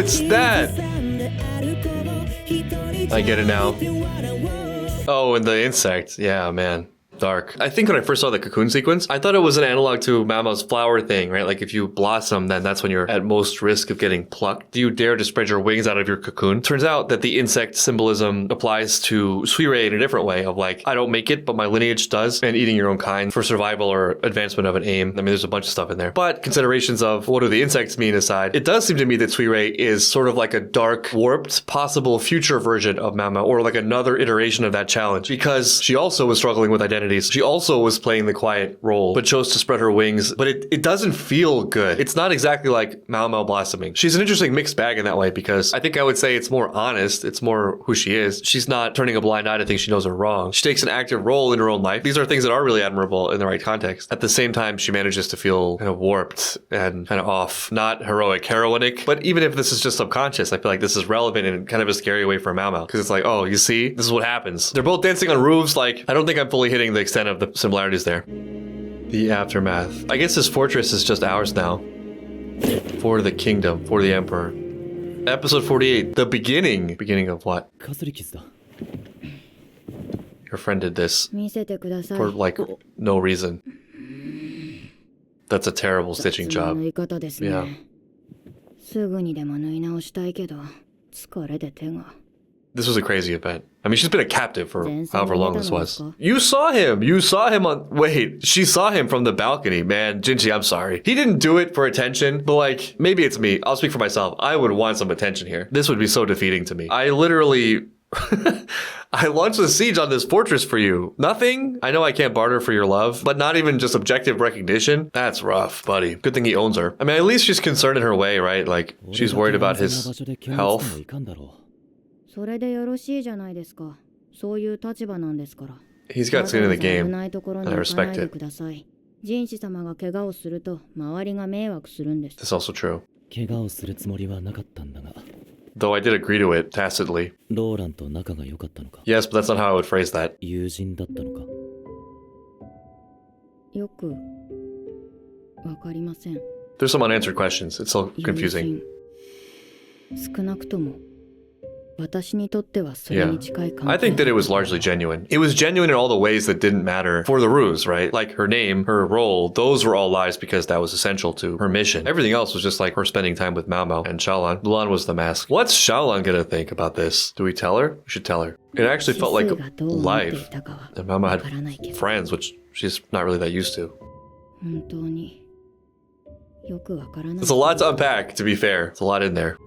What's that? I get it now. Oh, and the insect. Yeah, man. Dark. I think when I first saw the cocoon sequence, I thought it was an analog to Mammo's flower thing, right? Like if you blossom, then that's when you're at most risk of getting plucked. Do you dare to spread your wings out of your cocoon? Turns out that the insect symbolism applies to Suirei in a different way of like, I don't make it, but my lineage does, and eating your own kind for survival or advancement of an aim. I mean, there's a bunch of stuff in there. But considerations of what do the insects mean aside, it does seem to me that Suirei is sort of like a dark, warped, possible future version of Mammo, or like another iteration of that challenge, because she also was struggling with identity. She also was playing the quiet role, but chose to spread her wings. But it doesn't feel good. It's not exactly like Mammo blossoming. She's an interesting mixed bag in that way, because I think I would say it's more honest. It's more who she is. She's not turning a blind eye to things she knows are wrong. She takes an active role in her own life. These are things that are really admirable in the right context. At the same time, she manages to feel kind of warped and kind of off. Not heroic, heroinic, but even if this is just subconscious, I feel like this is relevant in kind of a scary way for Mammo, because it's like, oh, you see, this is what happens. They're both dancing on roofs. Like, I don't think I'm fully hitting the extent of the similarities there. The aftermath. I guess this fortress is just ours now. For the kingdom, for the emperor. Episode 48. The beginning. Beginning of what? Your friend did this for like no reason. That's a terrible stitching job. Yeah. This was a crazy event. I mean, she's been a captive for however long this was. You saw him. You saw him on... Wait, she saw him from the balcony. Man, Jinshi, I'm sorry. He didn't do it for attention, but like, maybe it's me. I'll speak for myself. I would want some attention here. This would be so defeating to me. I literally... I launched a siege on this fortress for you. Nothing? I know I can't barter for your love, but not even just objective recognition? That's rough, buddy. Good thing he owns her. I mean, at least she's concerned in her way, right? Like, she's worried about his health. He's got skin in the game, and I respect it. That's also true. Though I did agree to it, tacitly. Yes, but that's not how I would phrase that. There's some unanswered questions. It's so confusing. Yeah. I think that it was largely genuine. It was genuine in all the ways that didn't matter for the ruse, right? Like her name, her role, those were all lies because that was essential to her mission. Everything else was just like her spending time with Mammo and Xiaolan. Lulan was the mask. What's Xiaolan gonna think about this? Do we tell her? We should tell her. It actually felt like life. And Mammo had friends, which she's not really that used to. There's a lot to unpack, to be fair. There's a lot in there.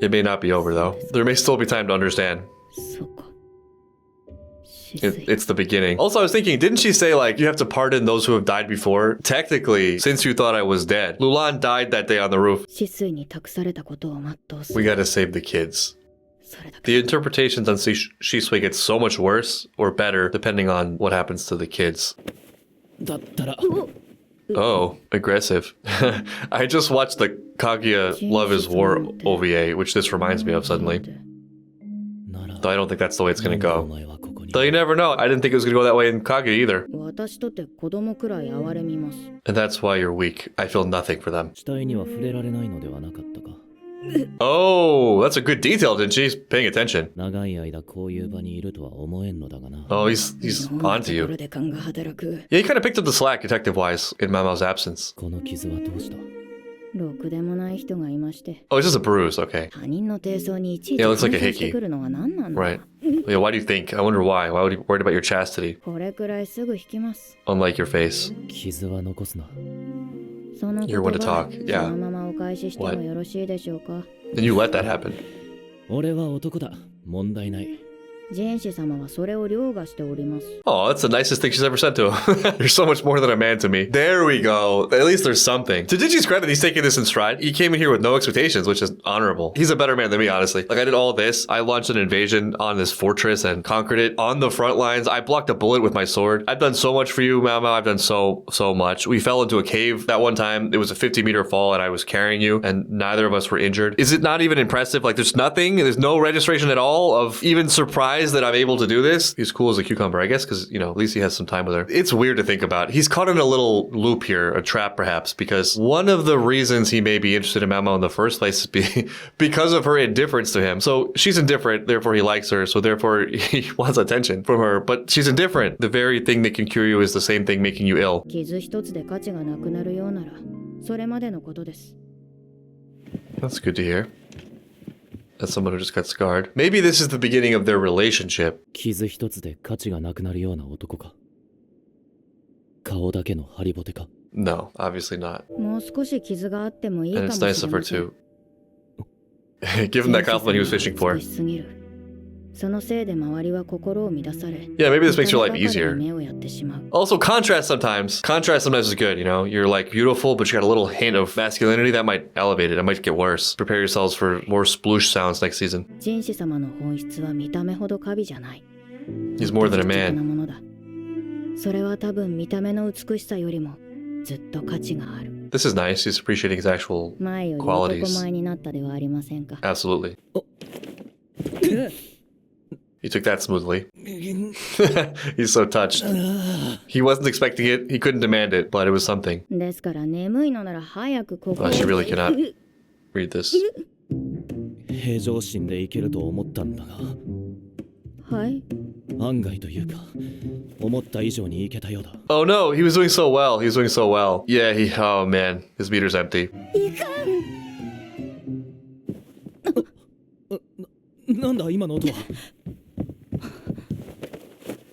It may not be over, though. There may still be time to understand. It's the beginning. Also, I was thinking, didn't she say, like, you have to pardon those who have died before? Technically, since you thought I was dead. Lulan died that day on the roof. We gotta save the kids. The interpretations on Shisui get so much worse or better depending on what happens to the kids. Oh, aggressive. I just watched the Kaguya Love is War OVA, which this reminds me of suddenly. Though I don't think that's the way it's gonna go. Though you never know. I didn't think it was gonna go that way in Kaguya either. And that's why you're weak. I feel nothing for them. Oh, that's a good detail, didn't she? He's paying attention. Oh, he's onto you. Yeah, he kind of picked up the slack, detective-wise, in Mammo's absence. Oh, it's just a bruise, okay. Yeah, it looks like a hickey. Right. Yeah, why do you think? I wonder why. Why would you worried about your chastity? Unlike your face. You're one to talk. Yeah. What? Then you let that happen. Oh, that's the nicest thing she's ever said to him. You're so much more than a man to me. There we go. At least there's something. To Jinji's credit, he's taking this in stride. He came in here with no expectations, which is honorable. He's a better man than me, honestly. Like, I did all this. I launched an invasion on this fortress and conquered it on the front lines. I blocked a bullet with my sword. I've done so much for you, Mammo. I've done so much. We fell into a cave that one time. It was a 50-meter fall and I was carrying you and neither of us were injured. Is it not even impressive? Like, there's nothing. There's no registration at all of even surprise surprised that I'm able to do this. He's cool as a cucumber, I guess, because, you know, at least he has some time with her. It's weird to think about. He's caught in a little loop here, a trap perhaps, because one of the reasons he may be interested in Mammo in the first place is because of her indifference to him. So she's indifferent, therefore he likes her, so therefore he wants attention from her, but she's indifferent. The very thing that can cure you is the same thing making you ill. That's good to hear. As someone who just got scarred. Maybe this is the beginning of their relationship. No, obviously not. And it's nice of her to give him that compliment he was fishing for. Yeah, maybe this makes your life easier. Also, contrast sometimes. Contrast sometimes is good, you know? You're like beautiful, but you got a little hint of masculinity that might elevate it. It might get worse. Prepare yourselves for more sploosh sounds next season. He's more than a man. This is nice. He's appreciating his actual qualities. Absolutely. He took that smoothly. He's so touched. He wasn't expecting it. He couldn't demand it, but it was something. Oh, she really cannot read this. Oh no, he was doing so well. He was doing so well. Yeah, oh man, his meter's empty.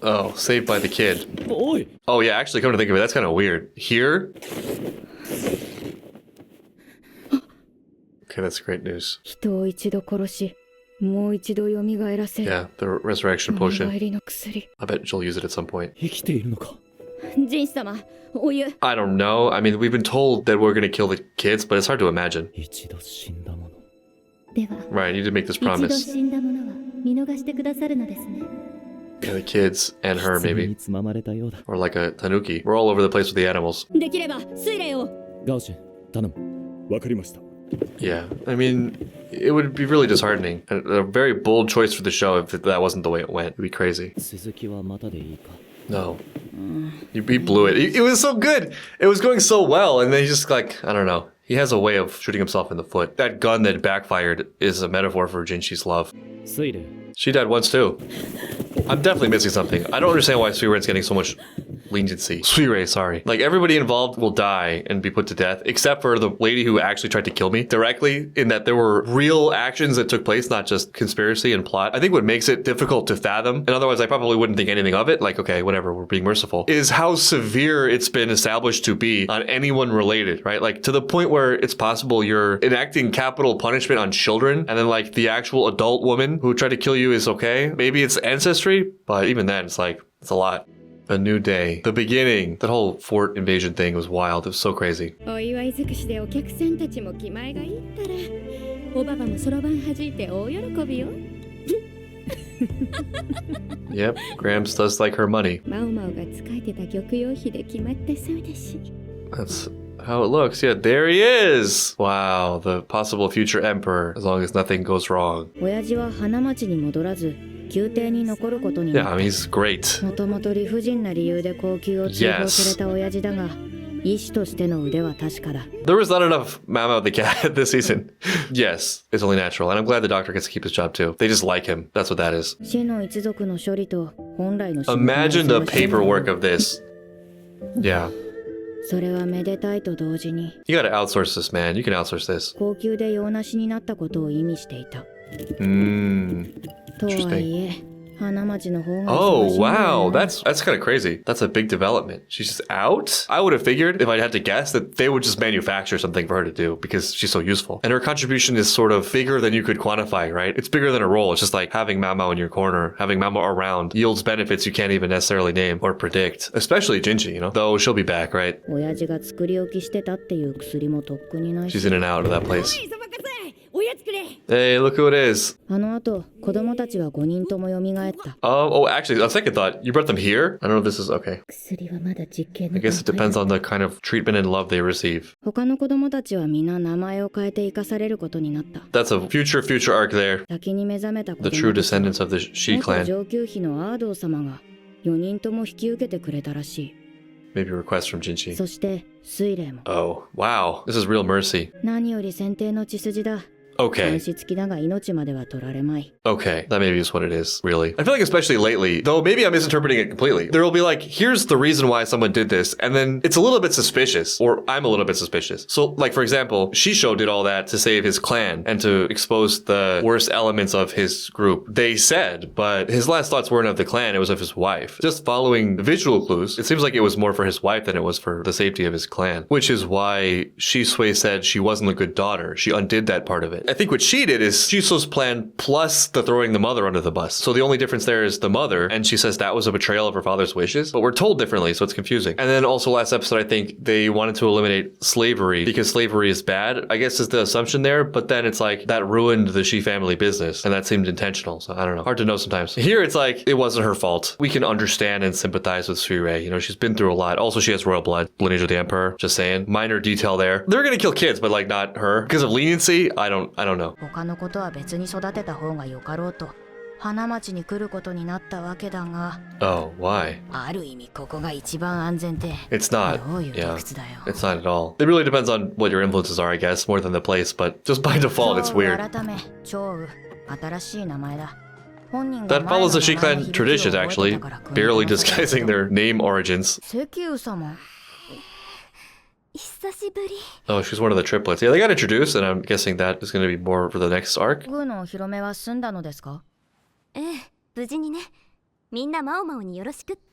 Oh, saved by the kid. Oh yeah, actually, come to think of it, that's kind of weird. Here? Okay, that's great news. Yeah, the resurrection potion. I bet she'll use it at some point. I don't know. I mean, we've been told that we're gonna kill the kids, but it's hard to imagine. Right, you did make this promise. Yeah, the kids and her, maybe. Or like a tanuki. We're all over the place with the animals. Yeah, I mean, it would be really disheartening. A very bold choice for the show if that wasn't the way it went. It'd be crazy. No. He blew it. It was so good. It was going so well, and then he just like, I don't know. He has a way of shooting himself in the foot. That gun that backfired is a metaphor for Jinshi's love. She died once too. I'm definitely missing something. I don't understand why Suiren's getting so much leniency. Suire, sorry. Like, everybody involved will die and be put to death, except for the lady who actually tried to kill me directly, in that there were real actions that took place, not just conspiracy and plot. I think what makes it difficult to fathom, and otherwise I probably wouldn't think anything of it, like, okay, whatever, we're being merciful, is how severe it's been established to be on anyone related, right? Like, to the point where it's possible you're enacting capital punishment on children, and then, like, the actual adult woman who tried to kill you is okay. Maybe it's ancestry, but even then, it's like, it's a lot. A new day. The beginning. That whole fort invasion thing was wild. It was so crazy. Yep, Grams does like her money. That's how it looks. Yeah, there he is. Wow, the possible future emperor, as long as nothing goes wrong. Yeah, I mean, he's great. Yes. There was not enough Mammo the cat this season. Yes, it's only natural. And I'm glad the doctor gets to keep his job too. They just like him. That's what that is. Imagine the paperwork of this. Yeah. You gotta outsource this, man. You can outsource this. Interesting. Oh, wow. That's kind of crazy. That's a big development. She's just out? I would have figured, if I had to guess, that they would just manufacture something for her to do because she's so useful. And her contribution is sort of bigger than you could quantify, right? It's bigger than a role. It's just like having Mammo in your corner, having Mammo around yields benefits you can't even necessarily name or predict. Especially Jinshi, you know? Though she'll be back, right? She's in and out of that place. Hey, look who it is. あの後、子供たちは5人とも蘇った。Oh, actually, on second thought, you brought them here? I don't know if this is okay. 薬はまだ実験の I guess it depends on the kind of treatment and love they receive. 他の子供たちは皆名前を変えて生かされることになった。That's a future arc there. 先に目覚めた子供 The true descendants of the She 元 clan. 上級妃のアードー様が4人とも引き受けてくれたらしい。 Maybe a request from Jinshi. そして水霊も。 Oh, wow. This is real mercy. 何より先手の血筋だ。 Okay. 監視付きだが命までは取られまい。 Okay, that maybe is what it is, really. I feel like especially lately, though maybe I'm misinterpreting it completely, there will be like, here's the reason why someone did this, and then it's a little bit suspicious, or I'm a little bit suspicious. So, like, for example, Shisho did all that to save his clan and to expose the worst elements of his group. They said, but his last thoughts weren't of the clan, it was of his wife. Just following the visual clues, it seems like it was more for his wife than it was for the safety of his clan, which is why Shisui said she wasn't a good daughter. She undid that part of it. I think what she did is Shiso's plan plus the throwing the mother under the bus. So the only difference there is the mother, and she says that was a betrayal of her father's wishes, but we're told differently, so it's confusing. And then also last episode, I think they wanted to eliminate slavery because slavery is bad, I guess is the assumption there, but then it's like that ruined the Shi family business, and that seemed intentional, so I don't know. Hard to know sometimes. Here it's like, it wasn't her fault. We can understand and sympathize with Suirei. You know, she's been through a lot. Also, she has royal blood, lineage of the emperor, just saying. Minor detail there. They're gonna kill kids, but like not her. Because of leniency, I don't know. 他のことは別に育てた方がよかろうと花町に来ることになったわけだが Oh, why? ある意味ここが一番安全って It's not. どういう理 Yeah. 屈だよ It's not at all. It really depends on what your influences are, I guess, more than the place, but just by default, it's weird. 改め超新しい名前だ That follows the Shi clan traditions, actually, barely disguising their name origins. 石油様 Oh, she's one of the triplets. Yeah, they got introduced, and I'm guessing that is going to be more for the next arc. グーのお披露目は済んだのですか Yeah,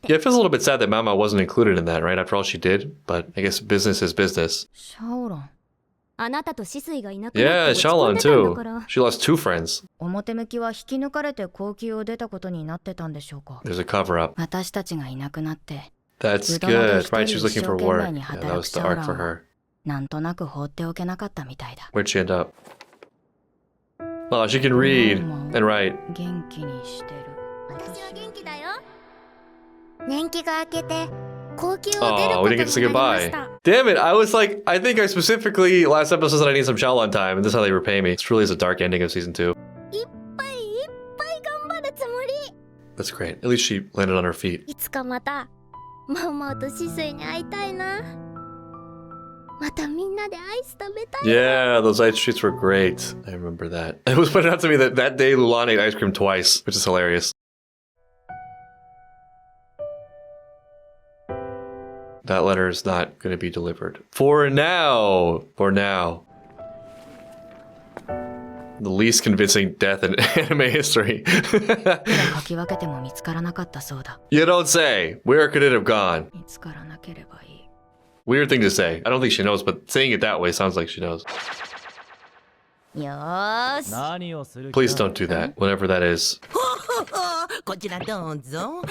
it feels a little bit sad that Mama wasn't included in that, right? After all she did, but I guess business is business. シャオロン Yeah, Xiaolon too. She lost 2 friends. 表向きは引き抜かれて高級を出たことになってたんでしょうか There's a cover-up. 私たちがいなくなって That's good. Right, she was looking for work. Yeah, that was the arc for her. なんとなく放っておけなかったみたいだ Where'd she end up? Oh, she can read and write. 元気にしてる Oh, we didn't get to say goodbye. Damn it, I was like, I think I specifically last episode said I need some Xiaolon time, and this is how they repay me. It truly is a dark ending of season 2. That's great. At least she landed on her feet. いつかまたマウマウとシスイに会いたいな。またみんなでアイス食べたい。 Yeah, those ice treats were great. I remember that. It was pointed out to me that that day Lulan ate ice cream twice, which is hilarious. That letter is not going to be delivered. For now. For now. The least convincing death in anime history. 書き分けても見つからなかったそうだ You don't say. Where could it have gone? 見つからなければいい Weird thing to say. I don't think she knows, but saying it that way sounds like she knows. よーし Please don't do that, whatever that is. こちらどうぞ。ではごゆっ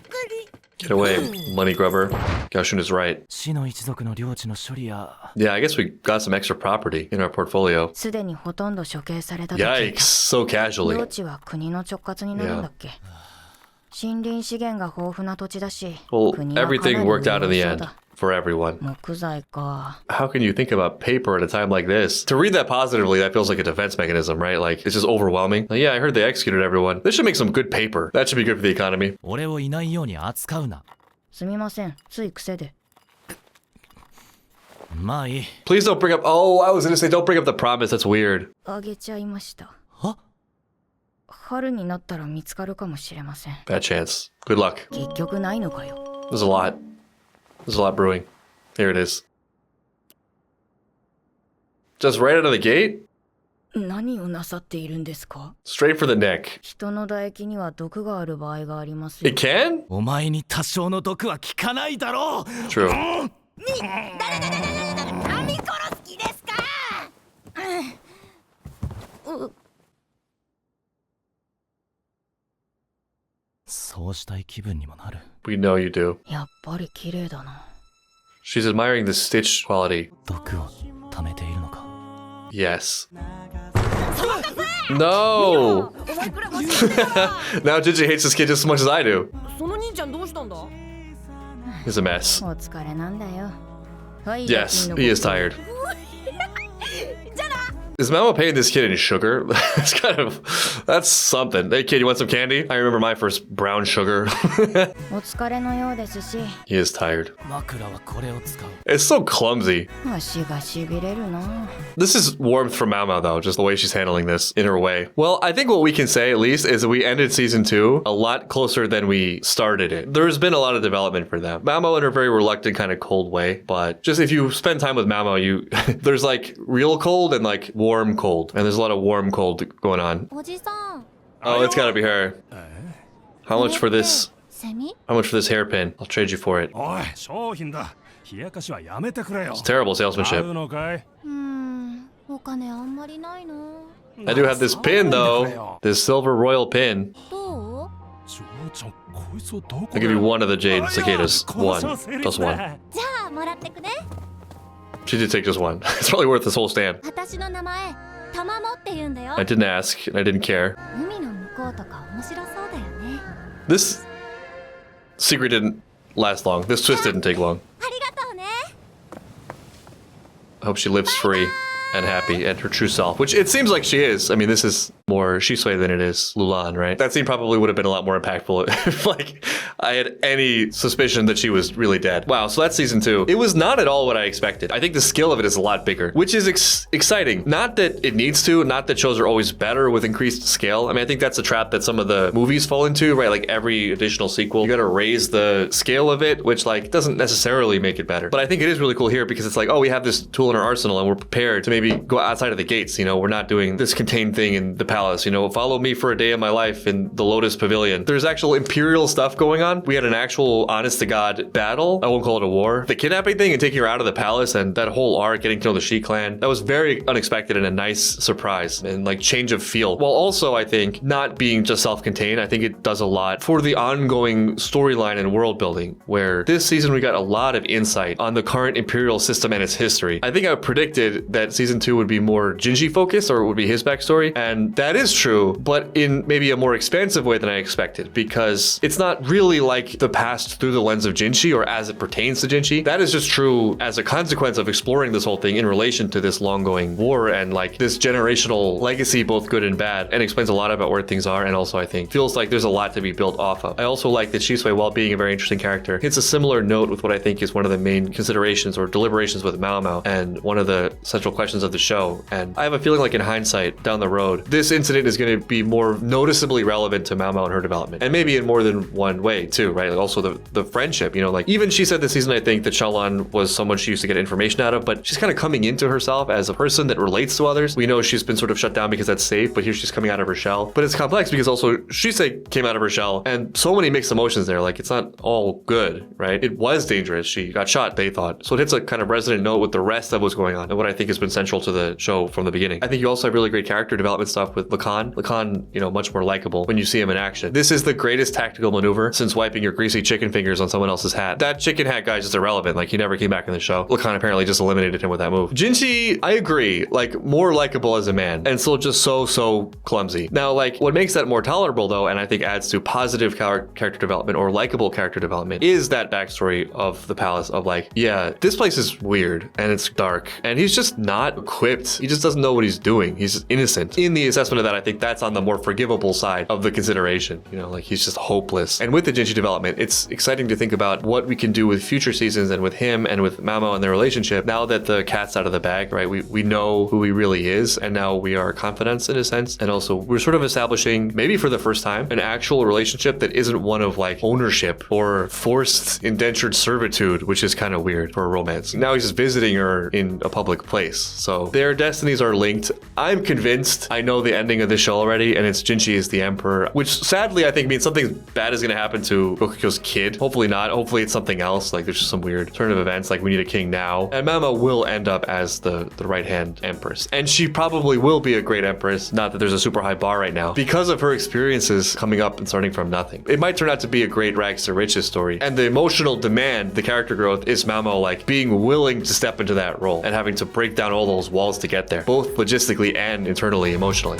くり。 Get away, money grubber. Gaoshun is right. 死の一族の領地の処理や Yeah, I guess we got some extra property in our portfolio. すでにほとんど処刑されたと聞い Yikes, た so casually. 領地は国の直轄になるんだっけ森林資源が豊富な土地だし Well, 国はかなり everything worked out in the 潤いそう end だ for everyone. 木材か How can you think about paper at a time like this? To read that positively, that feels like a defense mechanism, right? Like, it's just overwhelming. Like, yeah, I heard they executed everyone. They should make some good paper. That should be good for the economy. 俺をいないように扱うな。すみませんつい癖でまあいい。 Please don't bring up... Oh, I was gonna say, don't bring up the promise. That's weird. あげちゃいましたは春になったら見つかるかもしれません Bad chance. Good luck. 結局ないのかよ There's a lot. There's a lot brewing. Here it is. Just right out of the gate? 何をなさっているんですか Straight for the neck. 人の唾液には毒がある場合がありますよ It can? お前に多少の毒は効かないだろう。 True. 何殺す気ですか。そうしたい気分にもなる。 We know you do. やっぱり綺麗だな She's admiring the stitch quality. 毒を溜めているのか。 Yes. No! お前くらい間違ってたわ Now Jinshi hates this kid just as much as I do. その兄ちゃんどうしたんだ He's a mess. お疲れなんだよ。はい、 Yes, he is tired. Is Mamo paying this kid in sugar? That's that's something. Hey kid, you want some candy? I remember my first brown sugar. お疲れのようですし、 He is tired. 枕はこれを使う。 It's so clumsy. 足がしびれるな。 This is warmth from Mamo though, just the way she's handling this in her way. Well, I think what we can say at least is that we ended season 2 a lot closer than we started it. There's been a lot of development for them. Mamo in her very reluctant kind of cold way, but just if you spend time with Mamo, there's like real cold and like warm cold. And there's a lot of warm cold going on. おじさん Oh, it's gotta be her. How much for this? セミ How much for this hairpin? I'll trade you for it. おい、商品だ。冷やかしはやめてくれよ。 It's terrible 買 salesmanship. うのかい？お金あんまりないな I do have this pin though. This silver royal pin. どう嬢ちゃん、こいつをどこ I'll give you one of the jade cicadas. One. Plus one. じゃあもらってくね She did take just one. It's probably worth this whole stand. 私の名前たまもって言うんだよ I didn't ask, and I didn't care. 海の向こうとか面白そうだよね This secret didn't last long. This twist didn't take long. ありがとうね I hope she lives free and happy and her true self, which it seems like she is. I mean, this is more Shisui than it is Lulan, right? That scene probably would have been a lot more impactful if, like, I had any suspicion that she was really dead. Wow, so that's season 2. It was not at all what I expected. I think the scale of it is a lot bigger, which is exciting. Not that it needs to, not that shows are always better with increased scale. I mean, I think that's a trap that some of the movies fall into, right? Like every additional sequel, you gotta raise the scale of it, which like doesn't necessarily make it better. But I think it is really cool here because it's like, oh, we have this tool in our arsenal and we're prepared to maybe go outside of the gates. You know, we're not doing this contained thing in the palace. You know, follow me for a day of my life in the Lotus Pavilion. There's actual Imperial stuff going on. We had an actual honest to God battle. I won't call it a war. The kidnapping thing and taking her out of the palace and that whole arc, getting to know the Shi clan, that was very unexpected and a nice surprise and like change of feel. While also, I think, not being just self-contained, I think it does a lot for the ongoing storyline and world building, where this season we got a lot of insight on the current Imperial system and its history. I think I predicted that season 2 would be more Jinshi focused, or it would be his backstory, and that is true, but in maybe a more expansive way than I expected, because it's not really like the past through the lens of Jinshi or as it pertains to Jinshi. That is just true as a consequence of exploring this whole thing in relation to this long-going war and like this generational legacy, both good and bad, and explains a lot about where things are, and also I think feels like there's a lot to be built off of. I also like that Shisui, while being a very interesting character, hits a similar note with what I think is one of the main considerations or deliberations with Mao Mao and one of the central questions of the show. And I have a feeling like in hindsight down the road, this incident is going to be more noticeably relevant to Mao Mao and her development, and maybe in more than one way too, right? Like also the friendship, you know, like even she said this season, I think that Shalan was someone she used to get information out of, but she's kind of coming into herself as a person that relates to others. We know she's been sort of shut down because that's safe, but here she's coming out of her shell. But it's complex because also Shisei came out of her shell and so many mixed emotions there. Like it's not all good, right? It was dangerous. She got shot, they thought. So it hits a kind of resonant note with the rest of what's going on and what I think has been central to the show from the beginning. I think you also have really great character development stuff with Lacan. Lacan, you know, much more likable when you see him in action. This is the greatest tactical maneuver since wiping your greasy chicken fingers on someone else's hat. That chicken hat guy is just irrelevant. Like he never came back in the show. Lacan apparently just eliminated him with that move. Jinshi, I agree, like more likable as a man and still just so clumsy. Now, like what makes that more tolerable though, and I think adds to positive character development or likable character development, is that backstory of the palace of like, yeah, this place is weird and it's dark and he's just not equipped. He just doesn't know what he's doing. He's innocent. In the assessment of that, I think that's on the more forgivable side of the consideration. You know, like he's just hopeless. And with the Jinshi development, it's exciting to think about what we can do with future seasons and with him and with Mamo and their relationship. Now that the cat's out of the bag, right? We know who he really is, and now we are confidants in a sense. And also we're sort of establishing, maybe for the first time, an actual relationship that isn't one of like ownership or forced indentured servitude, which is kind of weird for a romance. Now he's just visiting her in a public place. So their destinies are linked. I'm convinced. I know the ending of this show already, and it's Jinshi is the emperor, which sadly I think means something bad is going to happen to Rokugyo's kid. Hopefully not. Hopefully it's something else. Like there's just some weird turn of events, like we need a king now. And Mammo will end up as the right-hand empress. And she probably will be a great empress, not that there's a super high bar right now, because of her experiences coming up and starting from nothing. It might turn out to be a great rags to riches story. And the emotional demand, the character growth, is Mammo like being willing to step into that role and having to break down all those walls to get there, both logistically and internally, emotionally.